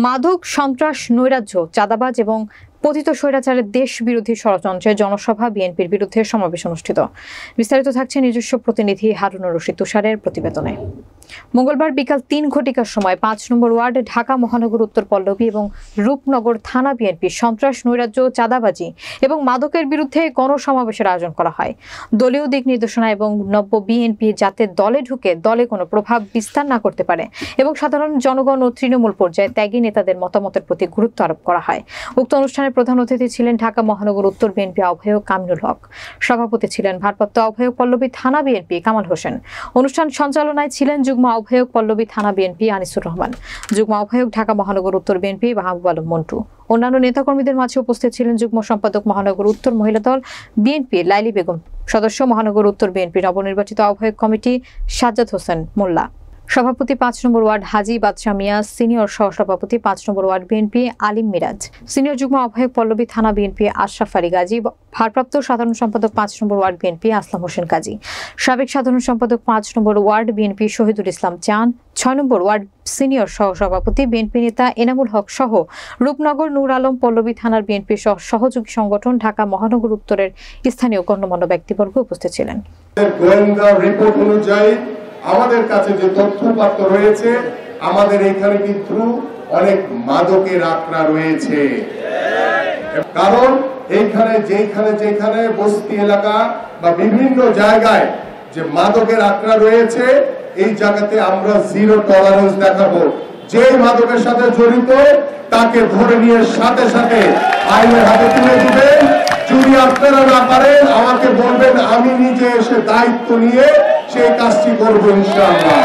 মাদক, সন্ত্রাস, নৈরাজ্য, চাঁদাবাজ এবং পতিত স্বৈরাচারের দেশ বিরোধী ষড়যন্ত্রে জনসভা বিএনপির বিরুদ্ধে সমাবেশ অনুষ্ঠিত। বিস্তারিত থাকছে নিজস্ব প্রতিনিধি হারুনুর রশিদ তুষারের প্রতিবেদনে। মঙ্গলবার বিকাল ৩ ঘটিকার সময় ৫ নম্বর ওয়ার্ড ঢাকা মহানগর উত্তর পল্লবী এবং রূপনগর থানা বিএনপি সন্ত্রাস, নৈরাজ্য, চাঁদাবাজি এবং মাদকের বিরুদ্ধে গণসমাবেশের আয়োজন করা হয়। দলীয় দিক নির্দেশনা এবং নব্য বিএনপি যাতে দলে ঢুকে দলে কোনো প্রভাব বিস্তার না করতে পারে এবং সাধারণ জনগণ ও তৃণমূল পর্যায়ে ত্যাগী নেতাদের মতামতের প্রতি গুরুত্ব আরোপ করা হয়। উক্ত অনুষ্ঠানে প্রধান অতিথি ছিলেন ঢাকা মহানগর উত্তর বিএনপি আহ্বায়ক কামিনুল হক। সভাপতি ছিলেন ভারপ্রাপ্ত আহ্বায়ক পল্লবী থানা বিএনপি কামাল হোসেন। অনুষ্ঠান সঞ্চালনায় ছিলেন যুগ্ম আহ্বায়ক পল্লবী থানা বিএনপি আনিসুর রহমান, যুগ্ম আহ্বায়ক ঢাকা মহানগর উত্তর বিএনপি মাহবুব আলম মন্টু। অন্যান্য নেতাকর্মীদের মাঝে উপস্থিত ছিলেন যুগ্ম সম্পাদক মহানগর উত্তর মহিলা দল বিএনপি লাইলি বেগম, সদস্য মহানগর উত্তর বিএনপি নবনির্বাচিত আহ্বায়ক কমিটি সাজ্জাদ হোসেন মোল্লা, সভাপতি ৫ নম্বর ওয়ার্ড হাজি বাদশা মিয়া, সিনিয়র সহসভাপতি ৫ নম্বর ওয়ার্ড বিএনপি আলিম মিরাজ, সিনিয়র যুগ্ম আহ্বায়ক পল্লবী থানা বিএনপি আশরাফ আলী গাজী, ভারপ্রাপ্ত সাধারণ সম্পাদক ৫ নম্বর ওয়ার্ড বিএনপি আসলাম হোসেন কাজী, সাবেক সাধারণ সম্পাদক ৫ নম্বর ওয়ার্ড বিএনপি শহীদুল ইসলাম চান, ৬ নম্বর ওয়ার্ড সিনিয়র সহসভাপতি বিএনপি নেতা এনামুল হক সহ রূপনগর নূর আলম পল্লবী থানার বিএনপি সহযোগী সংগঠন ঢাকা মহানগর উত্তরের স্থানীয় গণ্যমান্য ব্যক্তিবর্গ উপস্থিত ছিলেন। গোয়েন্দা রিপোর্ট অনুযায়ী আমাদের কাছে যে তথ্যপাত্র রয়েছে, আমাদের এখানে কিন্তু অনেক মাদকের আখড়া রয়েছে। কারণ এইখানে যেখানে বস্তি এলাকা বা বিভিন্ন জায়গায় যে মাদকের আখড়া রয়েছে, এই জায়গাতে আমরা জিরো টলারেন্স দেখাবো। যে মাদকের সাথে জড়িত তাকে ধরে নিয়ে সাথে সাথে আইনের হাতে তুলে দিবেন। যদি আপনারা না পারেন আমাকে বলবেন, আমি নিজে এসে দায়িত্ব নিয়ে সেই কাজটি করবো ইনশাআল্লাহ।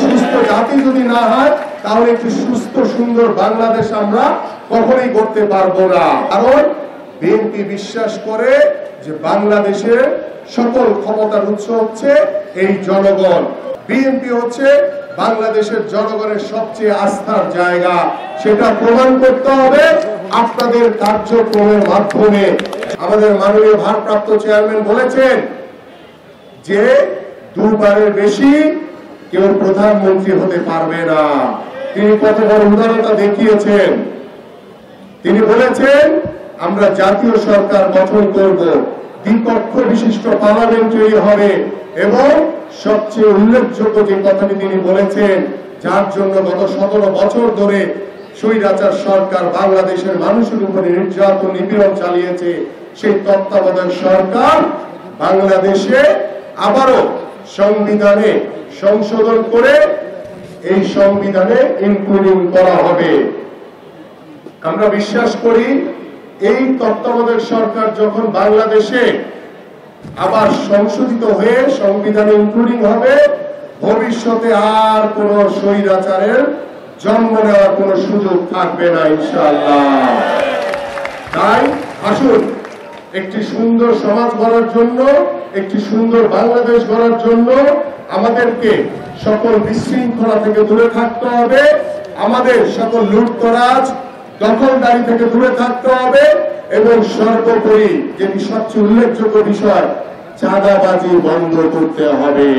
সুস্থ জাতি যদি না হয় তাহলে একটি সুস্থ সুন্দর বাংলাদেশ আমরা কখনোই করতে পারবো না। কারণ বিএনপি বিশ্বাস করে যে বাংলাদেশের সকল ক্ষমতার উৎস হচ্ছে এই জনগণ। বিএনপি হচ্ছে বাংলাদেশের জনগণের সবচেয়ে আস্থার জায়গা। সেটা প্রমাণ করতে হবে আপনাদের কার্যক্রমের মাধ্যমে। আমাদের মাননীয় ভারপ্রাপ্ত চেয়ারম্যান বলেছেন যে দুবারের বেশি কেউ প্রধানমন্ত্রী হতে পারবে না। তিনি কত বড় উদারতা দেখিয়েছেন। তিনি বলেছেন আমরা জাতীয় সরকার গঠন করব, দ্বিকক্ষ বিশিষ্ট পার্লামেন্ট তৈরি হবে এবং সবচেয়ে উল্লেখযোগ্য যে কথাটি তিনি বলেছেন, যার জন্য গত 17 বছর ধরে স্বৈরাচার সরকার বাংলাদেশের মানুষের উপরে নির্যাতন নিপীড়ন চালিয়েছে, সেই তত্ত্বাবধায়ক সরকার বাংলাদেশে আবারও সংবিধানে সংশোধন করে এই সংবিধানে ইনক্লুডিং করা হবে। আমরা বিশ্বাস করি এই তত্ত্বাবধায়ক সরকার যখন বাংলাদেশে আবার সংশোধিত হয়ে সংবিধানে ইনক্লুডিং হবে, ভবিষ্যতে আর কোন স্বৈরাচারের জন্ম নেওয়ার কোন সুযোগ থাকবে না ইনশাআল্লাহ। তাই আসুন একটি সুন্দর সমাজ গড়ার জন্য, একটি সুন্দর বাংলাদেশ গড়ার জন্য আমাদেরকে সকল বিশৃঙ্খলা থেকে দূরে থাকতে হবে, আমাদের সকল লুটতরাজ দখলদারি থেকে দূরে থাকতে হবে এবং সর্বোপরি যেটি সবচেয়ে উল্লেখযোগ্য বিষয়, চাঁদাবাজি বন্ধ করতে হবে।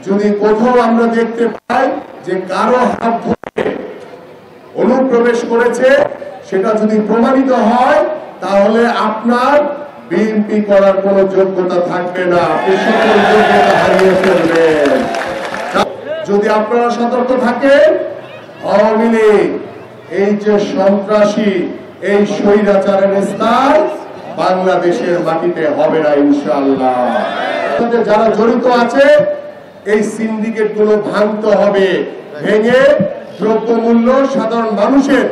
যদি কোথাও আমরা দেখতে পাই যে কারো হাত ধরে অনুপ্রবেশ করেছে, সেটা যদি প্রমাণিত হয় তাহলে আপনার বিএনপি করার কোন যোগ্যতা থাকবে না, আপনি সকল যোগ্যতা হারিয়ে ফেলবেন। যদি আপনারা সতর্ক থাকেন, আওয়ামী লীগ এই যে সন্ত্রাসী, এই স্বৈরাচারের স্থান বাংলাদেশের মাটিতে হবে না ইনশাআল্লাহ। যারা জড়িত আছে এই সিন্ডিকেট গুলো ভাঙতে হবে, ভেঙে দ্রব্যমূল্য সাধারণ মানুষের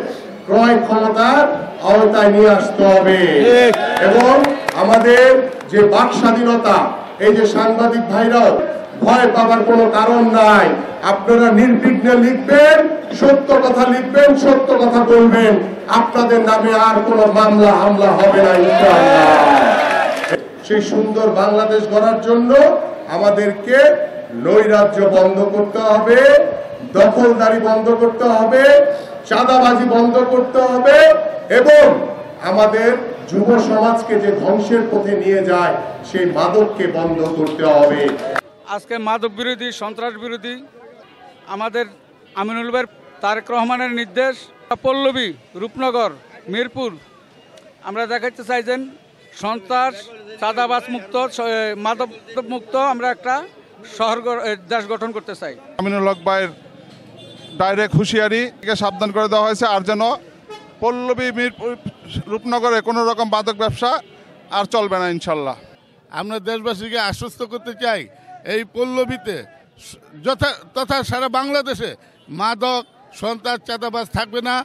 ক্রয় ক্ষমতার আওতায় নিয়ে আসতে হবে এবং আমাদের যে বাক স্বাধীনতা, এই যে সাংবাদিক ভাইরাও ভয় পাবার কোনো কারণ নাই। আপনারা নির্বিঘ্নে লিখবেন, সত্য কথা লিখবেন, সত্য কথা বলবেন, আপনাদের নামে আর কোনো মামলা হামলা হবে না ইনশাআল্লাহ। সেই সুন্দর বাংলাদেশ গড়ার জন্য আমাদেরকে নৈরাজ্য বন্ধ করতে হবে, দখলদারি বন্ধ করতে হবে, চাঁদাবাজি বন্ধ করতে হবে এবং আমাদের যুব সমাজকে যে ধ্বংসের পথে নিয়ে যায় সেই মাদককে বন্ধ করতে হবে। আজকে মাদক বিরোধী, সন্ত্রাস বিরোধী আমাদের আমিনুল ভাইয়ের তারেক রহমানের নির্দেশ পল্লবী, রূপনগর, মিরপুর আমরা দেখাতে চাইছেন সন্ত্রাস, চাঁদাবাজ মুক্ত, মাদক মুক্ত আমরা একটা শহর দেশ গঠন করতে চাই। আমিনুল হক ভাইয়ের ডাইরেক্ট হুঁশিয়ারি থেকে সাবধান করে দেওয়া হয়েছে, আর যেন পল্লবী, মিরপুর, রূপনগরে কোনো রকম মাদক ব্যবসা আর চলবে না ইনশাল্লাহ। আমরা দেশবাসীকে আশ্বস্ত করতে চাই, এই পল্লবীতে তথা সারা বাংলাদেশে মাদক, সন্ত্রাস, চাঁদাবাজ থাকবে না।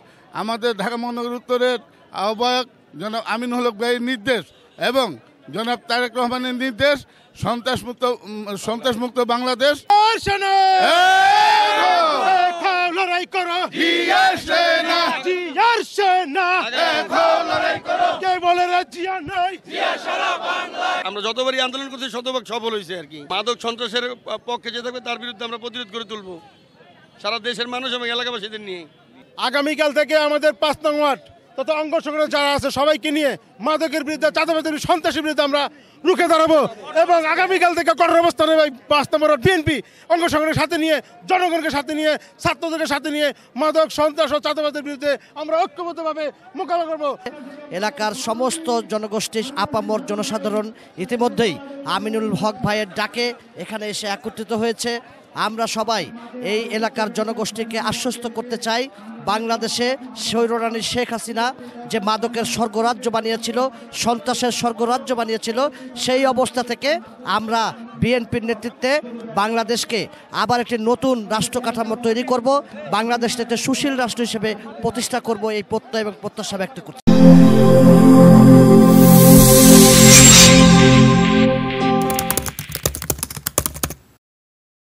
আমাদের ঢাকা মহানগর উত্তরের আহ্বায়ক জনাব আমিনুল হক ভাইয়ের নির্দেশ এবং জনাব তারেক রহমানের নির্দেশ সন্ত্রাসমুক্ত বাংলাদেশ। লড়াই করো, কে বলে জিয়া নাই। আমরা যতবারই আন্দোলন করছি শতভাগ সফল হয়েছে আর কি। মাদক সন্ত্রাসের পক্ষে যে থাকবে তার বিরুদ্ধে আমরা প্রতিরোধ করে তুলবো সারা দেশের মানুষ এবং এলাকাবাসীদের নিয়ে। আগামীকাল থেকে আমাদের ৫ নং ওয়ার্ড তথা অঙ্গ সংগঠন যারা আছে সবাইকে নিয়ে মাদকের বিরুদ্ধে, চাঁদাবাজের, সন্ত্রাসের বিরুদ্ধে আমরা রুখে দাঁড়াবো এবং আগামীকাল থেকে কঠোর অবস্থানে ৫ নম্বর বিএনপি অঙ্গ সংগঠনের সাথে নিয়ে, জনগণকে সাথে নিয়ে, ছাত্রদেরকে সাথে নিয়ে মাদক, সন্ত্রাস ও চাঁদাবাজের বিরুদ্ধে আমরা ঐক্যবদ্ধভাবে মোকাবিলা করব। এলাকার সমস্ত জনগোষ্ঠী, আপামর জনসাধারণ ইতিমধ্যেই আমিনুল হক ভাইয়ের ডাকে এখানে এসে একত্রিত হয়েছে। আমরা সবাই এই এলাকার জনগোষ্ঠীকে আশ্বস্ত করতে চাই, বাংলাদেশে স্বৈররানী শেখ হাসিনা যে মাদকের স্বর্গরাজ্য বানিয়েছিল, সন্ত্রাসের স্বর্গরাজ্য বানিয়েছিল, সেই অবস্থা থেকে আমরা বিএনপির নেতৃত্বে বাংলাদেশকে আবার একটি নতুন রাষ্ট্র কাঠামো তৈরি করব, বাংলাদেশকে একটি সুশীল রাষ্ট্র হিসেবে প্রতিষ্ঠা করব, এই প্রত্যয় এবং প্রত্যাশা ব্যক্ত করছি।